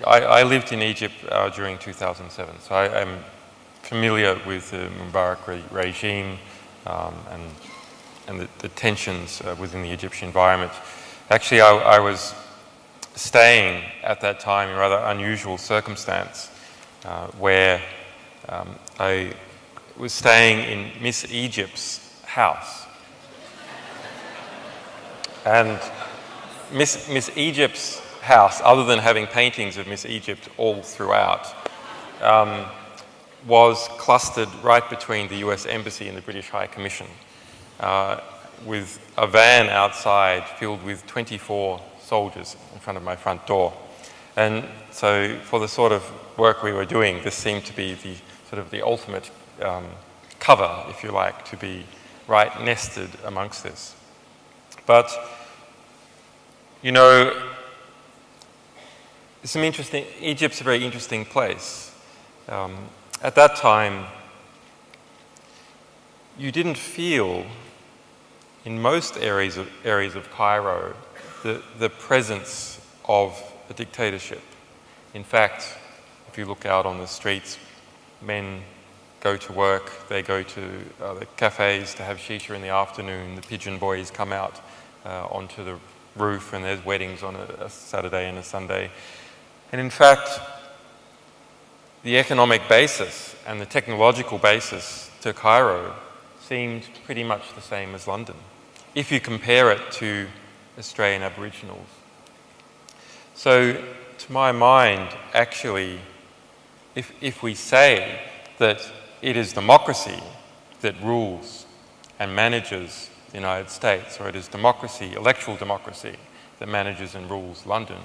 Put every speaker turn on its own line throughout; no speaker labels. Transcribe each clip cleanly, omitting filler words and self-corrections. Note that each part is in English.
I lived in Egypt during 2007, so I am familiar with the Mubarak regime and the tensions within the Egyptian environment. Actually, I was staying at that time in a rather unusual circumstance where I was staying in Miss Egypt's house. And Miss Egypt's house, other than having paintings of Miss Egypt all throughout, was clustered right between the US Embassy and the British High Commission, with a van outside filled with 24 soldiers in front of my front door. And so for the sort of work we were doing, this seemed to be the sort of the ultimate cover, if you like, to be right nested amongst this. But, you know, Egypt's a very interesting place. At that time, you didn't feel, in most areas of Cairo, the presence of a dictatorship. In fact, if you look out on the streets, men go to work, they go to the cafes to have shisha in the afternoon, the pigeon boys come out onto the roof, and there's weddings on a Saturday and a Sunday. And in fact, the economic basis and the technological basis to Cairo seemed pretty much the same as London, if you compare it to Australian Aboriginals. So, to my mind, actually, if we say that it is democracy that rules and manages the United States, or it is democracy, electoral democracy, that manages and rules London,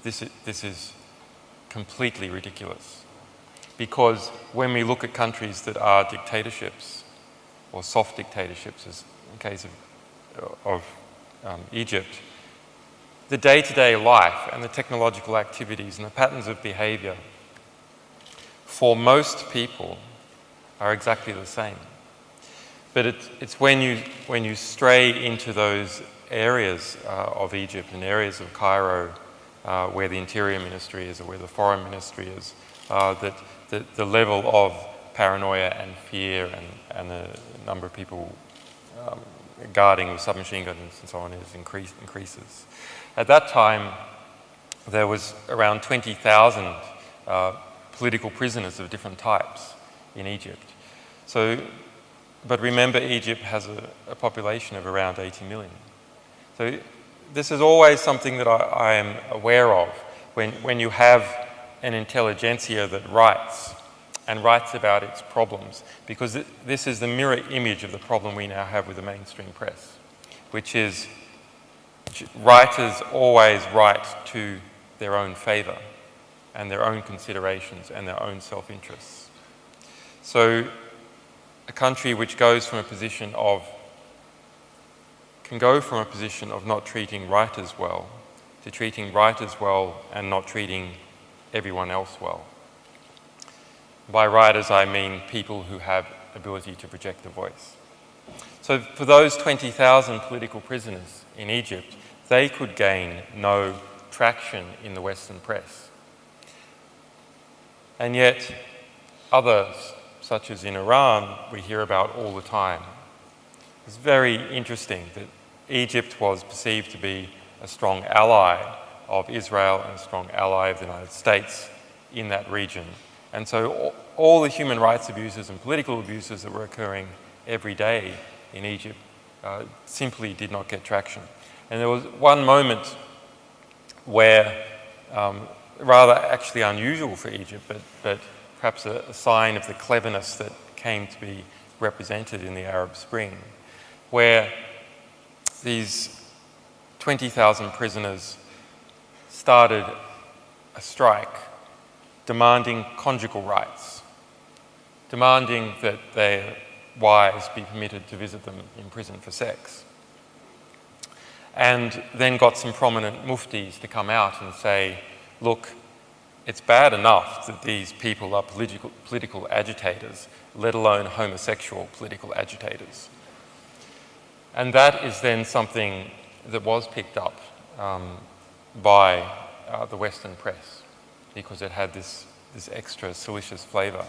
this is completely ridiculous. Because when we look at countries that are dictatorships, or soft dictatorships, as in the case of Egypt, the day-to-day life and the technological activities and the patterns of behaviour for most people are exactly the same. But it's when you stray into those areas of Egypt and areas of Cairo where the Interior Ministry is or where the Foreign Ministry is, that the level of paranoia and fear and the number of people guarding with submachine guns and so on increases. At that time, there was around 20,000 political prisoners of different types in Egypt. But remember, Egypt has a population of around 80 million. So this is always something that I am aware of when you have an intelligentsia that writes about its problems, because this is the mirror image of the problem we now have with the mainstream press, which is writers always write to their own favour and their own considerations and their own self-interests. So a country which can go from a position of not treating writers well to treating writers well and not treating everyone else well. By writers, I mean people who have ability to project a voice. So for those 20,000 political prisoners in Egypt, they could gain no traction in the Western press. And yet others, such as in Iran, we hear about all the time. It's very interesting that Egypt was perceived to be a strong ally of Israel and a strong ally of the United States in that region. And so all the human rights abuses and political abuses that were occurring every day in Egypt simply did not get traction. And there was one moment where, rather actually unusual for Egypt, but perhaps a sign of the cleverness that came to be represented in the Arab Spring, where these 20,000 prisoners started a strike demanding conjugal rights, demanding that their wives be permitted to visit them in prison for sex. And then got some prominent muftis to come out and say, look, it's bad enough that these people are political agitators, let alone homosexual political agitators. And that is then something that was picked up by the Western press. because it had this extra silicious flavour.